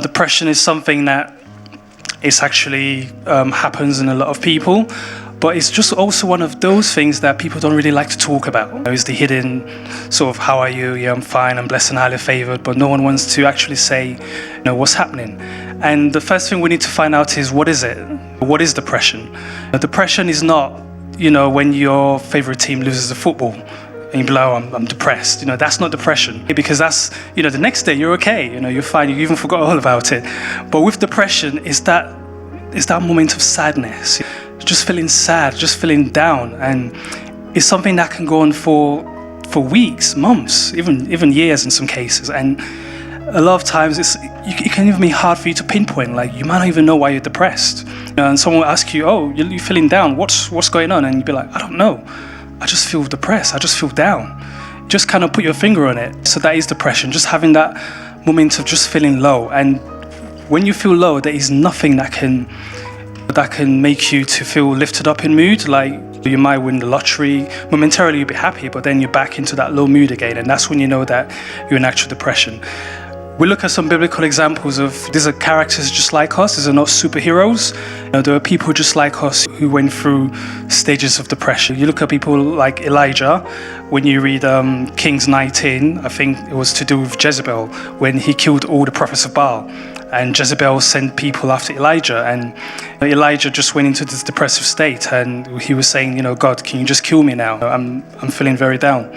Depression is something that it's actually happens in a lot of people, but it's just also one of those things that people don't really like to talk about. It's the hidden sort of, how are you? Yeah, I'm fine, I'm blessed and highly favored, but no one wants to actually say, what's happening. And the first thing we need to find out is, what is it? What is depression? Depression is not, when your favorite team loses the football and you be like, oh, I'm depressed. That's not depression, because that's, the next day you're okay, you're fine, you even forgot all about it. But with depression, it's that moment of sadness, just feeling sad, just feeling down, and it's something that can go on for weeks, months, even years in some cases. And a lot of times it can even be hard for you to pinpoint. Like, you might not even know why you're depressed, and someone will ask you, oh, you're feeling down, what's going on? And you'd be like, I don't know, I just feel depressed, I just feel down. Just kind of put your finger on it. So that is depression, just having that moment of just feeling low. And when you feel low, there is nothing that can make you to feel lifted up in mood. Like, you might win the lottery, momentarily you'll be happy, but then you're back into that low mood again, and that's when you know that you're in actual depression. We look at some biblical examples of, these are characters just like us, these are not superheroes. There are people just like us who went through stages of depression. You look at people like Elijah, when you read Kings 19, I think it was to do with Jezebel, when he killed all the prophets of Baal. And Jezebel sent people after Elijah, and Elijah just went into this depressive state, and he was saying, God, can you just kill me now? I'm feeling very down.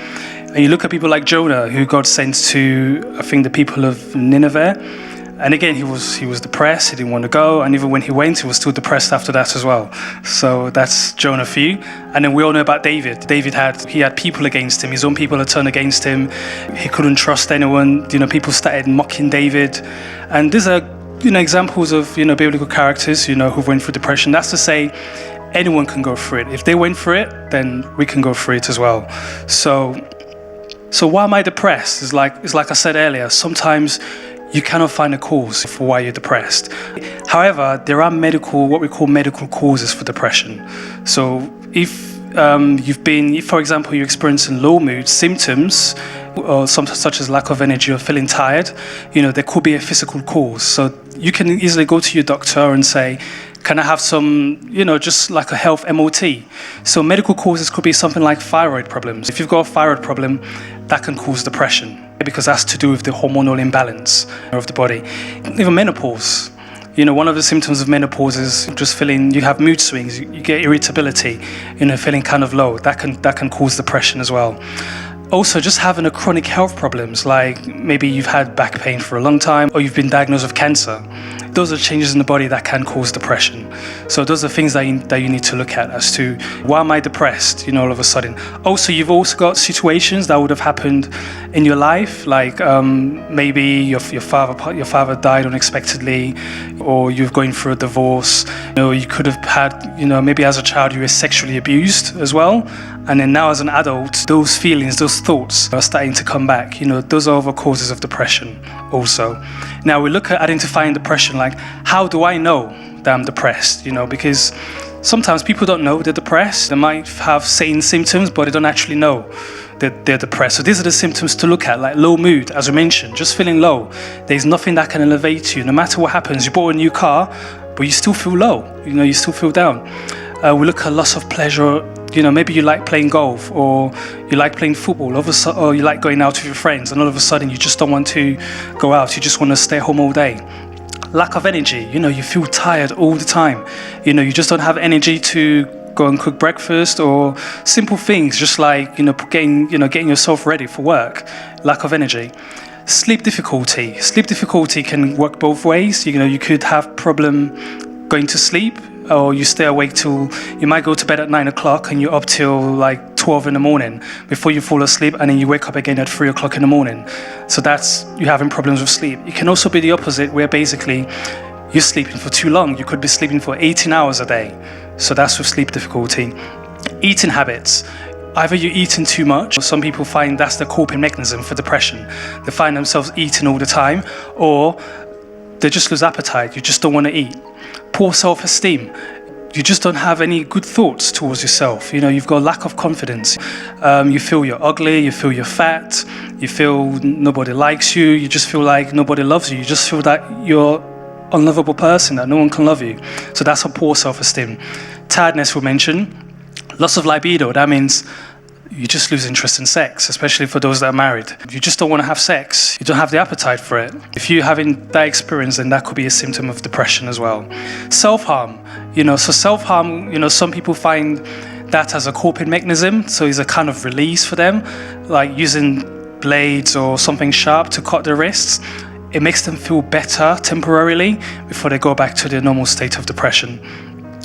And you look at people like Jonah, who God sent to, I think, the people of Nineveh. And again, he was depressed, he didn't want to go, and even when he went, he was still depressed after that as well. So that's Jonah for you. And then we all know about David. David had people against him, his own people had turned against him. He couldn't trust anyone. People started mocking David. And these are, examples of, biblical characters, who went through depression. That's to say, anyone can go through it. If they went through it, then we can go through it as well. So why am I depressed? It's like I said earlier, sometimes you cannot find a cause for why you're depressed. However, there are what we call medical causes for depression. So if for example, you're experiencing low mood symptoms, or such as lack of energy or feeling tired, there could be a physical cause. So you can easily go to your doctor and say, can I have some, just like a health MOT? So medical causes could be something like thyroid problems. If you've got a thyroid problem, that can cause depression, because that's to do with the hormonal imbalance of the body. Even menopause. One of the symptoms of menopause is just feeling, you have mood swings, you get irritability, feeling kind of low. That can cause depression as well. Also, just having a chronic health problems, like maybe you've had back pain for a long time, or you've been diagnosed with cancer. Those are changes in the body that can cause depression. So those are things that you need to look at as to, why am I depressed, all of a sudden. Also, you've also got situations that would have happened in your life, like maybe your father died unexpectedly, or you're going through a divorce. You could have had, maybe as a child you were sexually abused as well. And then now as an adult, those feelings, those thoughts are starting to come back. Those are other causes of depression also. Now we look at identifying depression, like, how do I know that I'm depressed? Because sometimes people don't know they're depressed. They might have certain symptoms, but they don't actually know that they're depressed. So these are the symptoms to look at, like low mood, as I mentioned, just feeling low. There's nothing that can elevate you. No matter what happens, you bought a new car, but you still feel low. You still feel down. We look at loss of pleasure. Maybe you like playing golf, or you like playing football, or you like going out with your friends, and all of a sudden you just don't want to go out, you just want to stay home all day. Lack of energy, you feel tired all the time. You just don't have energy to go and cook breakfast, or simple things, just like, getting yourself ready for work. Lack of energy. Sleep difficulty. Sleep difficulty can work both ways. You could have problem going to sleep, or you stay awake you might go to bed at 9 o'clock and you're up till like 12 in the morning before you fall asleep, and then you wake up again at 3 o'clock in the morning. So that's, you're having problems with sleep. It can also be the opposite, where basically you're sleeping for too long. You could be sleeping for 18 hours a day. So that's with sleep difficulty. Eating habits. Either you're eating too much, or some people find that's the coping mechanism for depression. They find themselves eating all the time, or they just lose appetite. You just don't want to eat. Poor self-esteem. you just don't have any good thoughts towards yourself. You've got lack of confidence. You feel you're ugly, you feel you're fat, you feel nobody likes you, you just feel like nobody loves you. You just feel that you're an unlovable person, that no one can love you. So that's a poor self-esteem. Tiredness we mentioned. Loss of libido, that means you just lose interest in sex, especially for those that are married. You just don't want to have sex. You don't have the appetite for it. If you're having that experience, then that could be a symptom of depression as well. Self-harm, so self-harm, some people find that as a coping mechanism. So it's a kind of release for them, like using blades or something sharp to cut their wrists. It makes them feel better temporarily before they go back to their normal state of depression.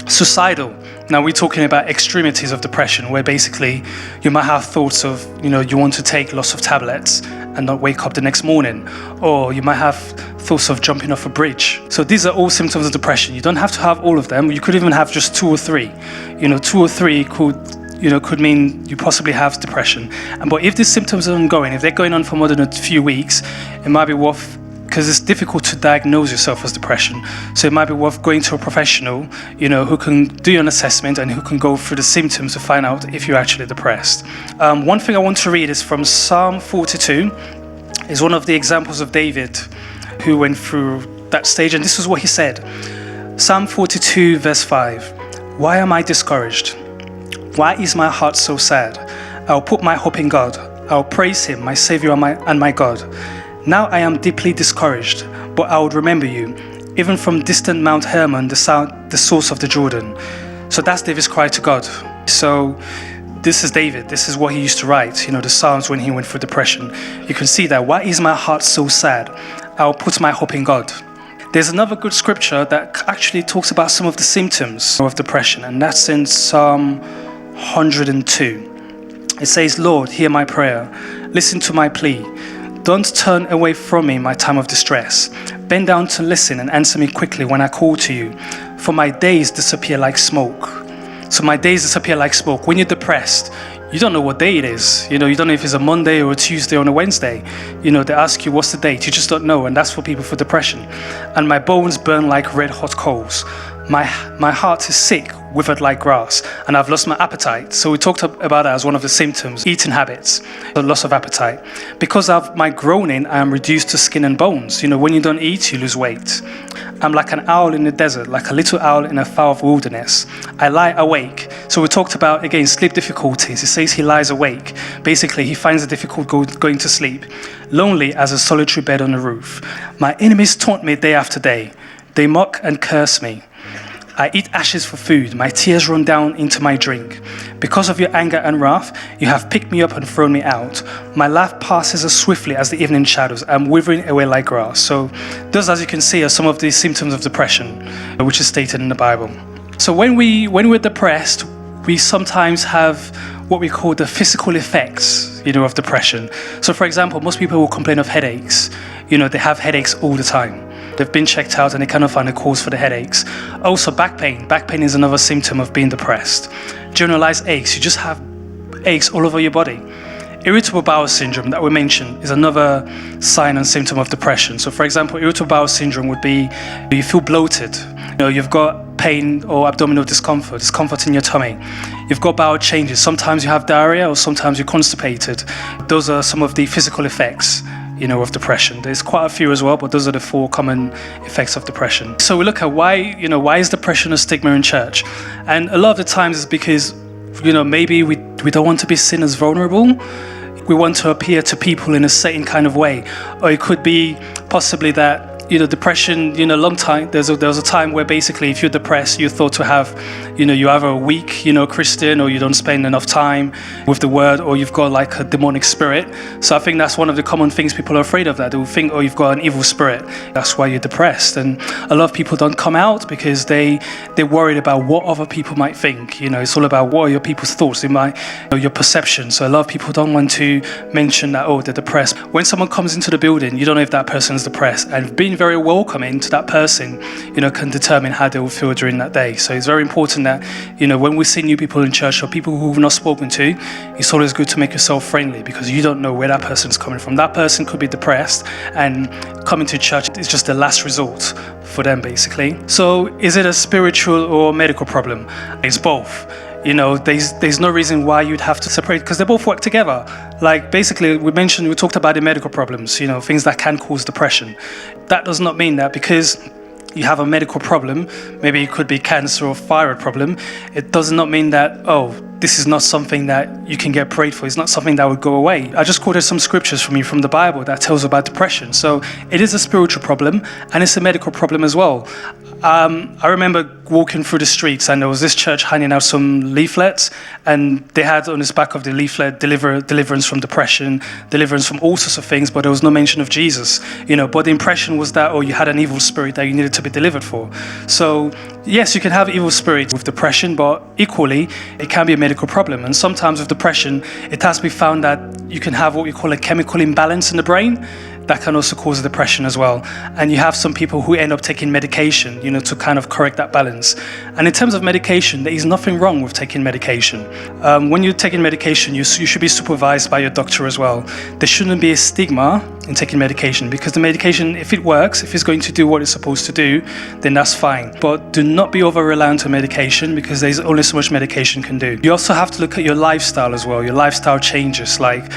Suicidal. Now we're talking about extremities of depression, where basically you might have thoughts of, you want to take lots of tablets and not wake up the next morning, or you might have thoughts of jumping off a bridge. So these are all symptoms of depression. You don't have to have all of them. You could even have just 2 or 3. 2 or 3 could mean you possibly have depression. But if these symptoms are ongoing, if they're going on for more than a few weeks, it might be worth, because it's difficult to diagnose yourself as depression. So it might be worth going to a professional, who can do an assessment and who can go through the symptoms to find out if you're actually depressed. One thing I want to read is from Psalm 42. It's one of the examples of David who went through that stage. And this is what he said. Psalm 42 verse 5. Why am I discouraged? Why is my heart so sad? I'll put my hope in God. I'll praise him, my Savior and my God. Now I am deeply discouraged, but I would remember you, even from distant Mount Hermon, the source of the Jordan. So that's David's cry to God. So this is David. This is what he used to write, the Psalms when he went through depression. You can see that. Why is my heart so sad? I'll put my hope in God. There's another good scripture that actually talks about some of the symptoms of depression, and that's in Psalm 102. It says, Lord, hear my prayer. Listen to my plea. Don't turn away from me in my time of distress. Bend down to listen and answer me quickly when I call to you. For my days disappear like smoke. So my days disappear like smoke. When you're depressed, you don't know what day it is. You don't know if it's a Monday or a Tuesday or a Wednesday. They ask you, what's the date? You just don't know. And that's for people for depression. And my bones burn like red hot coals. My heart is sick, withered like grass, and I've lost my appetite. So we talked about that as one of the symptoms. Eating habits, the loss of appetite. Because of my groaning, I am reduced to skin and bones. When you don't eat, you lose weight. I'm like an owl in the desert, like a little owl in a far wilderness. I lie awake. So we talked about, again, sleep difficulties. It says he lies awake. Basically, he finds it difficult going to sleep. Lonely as a solitary bed on the roof. My enemies taunt me day after day. They mock and curse me. I eat ashes for food. My tears run down into my drink. Because of your anger and wrath, you have picked me up and thrown me out. My life passes as swiftly as the evening shadows. I'm withering away like grass. So those, as you can see, are some of the symptoms of depression, which is stated in the Bible. So when we're depressed, we sometimes have what we call the physical effects, of depression. So for example, most people will complain of headaches. They have headaches all the time. They've been checked out and they cannot find a cause for the headaches. Also back pain. Back pain is another symptom of being depressed. Generalized aches. You just have aches all over your body. Irritable bowel syndrome that we mentioned is another sign and symptom of depression. So for example, irritable bowel syndrome would be you feel bloated. You've got pain or abdominal discomfort in your tummy. You've got bowel changes. Sometimes you have diarrhea or sometimes you're constipated. Those are some of the physical effects of depression. There's quite a few as well, but those are the 4 common effects of depression. So we look at why is depression a stigma in church? And a lot of the times it's because, maybe we don't want to be seen as vulnerable. We want to appear to people in a certain kind of way. Or it could be possibly that, depression, long time, there was a time where basically if you're depressed, you're thought to have, you're either a weak, Christian, or you don't spend enough time with the word, or you've got like a demonic spirit. So I think that's one of the common things people are afraid of, that they will think, oh, you've got an evil spirit. That's why you're depressed. And a lot of people don't come out because they're worried about what other people might think. It's all about what are your people's thoughts, your perception. So a lot of people don't want to mention that, oh, they're depressed. When someone comes into the building, you don't know if that person's depressed. And being very welcoming to that person, can determine how they will feel during that day. So it's very important that, when we see new people in church or people who we've not spoken to, it's always good to make yourself friendly because you don't know where that person's coming from. That person could be depressed and coming to church is just the last resort for them, basically. So is it a spiritual or medical problem? It's both. There's no reason why you'd have to separate, because they both work together. Like, basically, we talked about the medical problems, things that can cause depression. That does not mean that because you have a medical problem, maybe it could be cancer or thyroid problem, it does not mean that, this is not something that you can get prayed for. It's not something that would go away. I just quoted some scriptures from the Bible that tells about depression. So it is a spiritual problem and it's a medical problem as well. I remember walking through the streets and there was this church handing out some leaflets, and they had on the back of the leaflet, deliverance from depression, deliverance from all sorts of things, but there was no mention of Jesus. But the impression was that, you had an evil spirit that you needed to be delivered for. So yes, you can have evil spirits with depression, but equally, it can be a medical problem. And sometimes with depression, it has to be found that you can have what we call a chemical imbalance in the brain that can also cause depression as well. And you have some people who end up taking medication, to kind of correct that balance. And in terms of medication, there is nothing wrong with taking medication. When you're taking medication, you should be supervised by your doctor as well. There shouldn't be a stigma in taking medication, because the medication, if it works, if it's going to do what it's supposed to do, then that's fine. But do not be over-reliant on medication, because there's only so much medication can do. You also have to look at your lifestyle as well, your lifestyle changes, like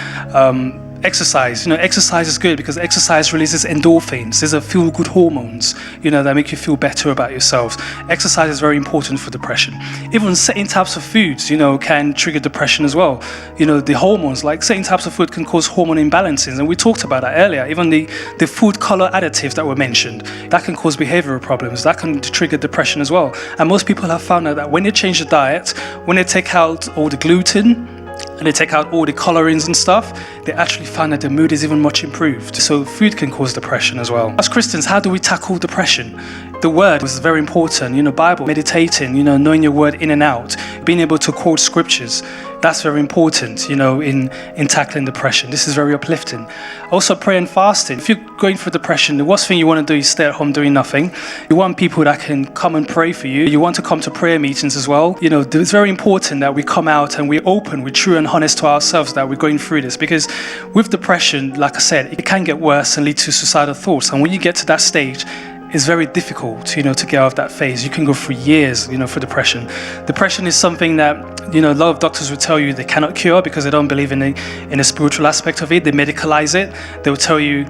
exercise. Exercise is good because exercise releases endorphins. These are feel-good hormones, that make you feel better about yourselves. Exercise is very important for depression. Even certain types of foods, can trigger depression as well. The hormones, like certain types of food can cause hormone imbalances, and we talked about that earlier. Even the food color additives that were mentioned, that can cause behavioral problems. That can trigger depression as well. And most people have found out that when they change the diet, when they take out all the gluten, and they take out all the colorings and stuff, they actually find that the mood is even much improved. So food can cause depression as well. As Christians, how do we tackle depression? The word was very important, Bible, meditating, knowing your word in and out, being able to quote scriptures. That's very important, in tackling depression. This is very uplifting. Also, prayer and fasting. If you're going through depression, the worst thing you want to do is stay at home doing nothing. You want people that can come and pray for you. You want to come to prayer meetings as well. It's very important that we come out and we're open, we're true and honest to ourselves that we're going through this. Because with depression, like I said, it can get worse and lead to suicidal thoughts. And when you get to that stage, it's very difficult, to get out of that phase. You can go through years, for depression. Depression is something that, a lot of doctors will tell you they cannot cure because they don't believe in the spiritual aspect of it. They medicalize it. They will tell you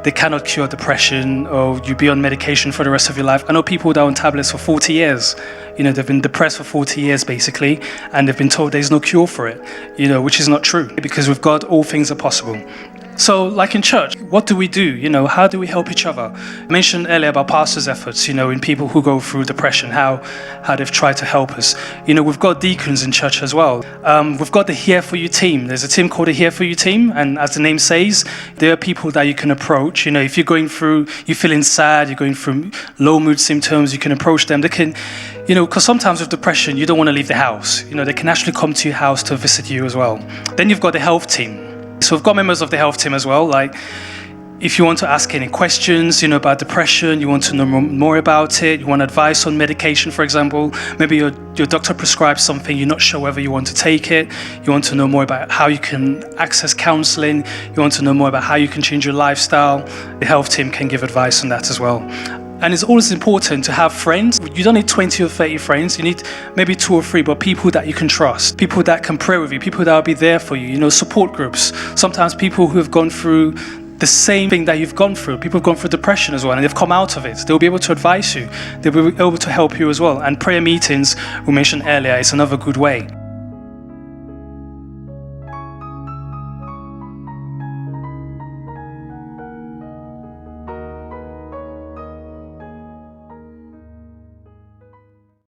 they cannot cure depression, or you be on medication for the rest of your life. I know people that are on tablets for 40 years. They've been depressed for 40 years, basically, and they've been told there's no cure for it, which is not true, because with God, all things are possible. So, like in church, what do we do? How do we help each other? I mentioned earlier about pastors' efforts, in people who go through depression, how they've tried to help us. We've got deacons in church as well. We've got the Here For You team. There's a team called the Here For You team, and as the name says, there are people that you can approach. If you're you're feeling sad, you're going through low mood symptoms, you can approach them. They can, because sometimes with depression, you don't want to leave the house. They can actually come to your house to visit you as well. Then you've got the health team. So we've got members of the health team as well. Like, if you want to ask any questions, about depression, you want to know more about it, you want advice on medication, for example, maybe your doctor prescribes something, you're not sure whether you want to take it, you want to know more about how you can access counselling, you want to know more about how you can change your lifestyle, the health team can give advice on that as well. And it's always important to have friends. You don't need 20 or 30 friends. You need maybe 2 or 3, but people that you can trust, people that can pray with you, people that will be there for you, support groups. Sometimes people who have gone through the same thing that you've gone through, people have gone through depression as well, and they've come out of it. They'll be able to advise you. They'll be able to help you as well. And prayer meetings, we mentioned earlier, is another good way.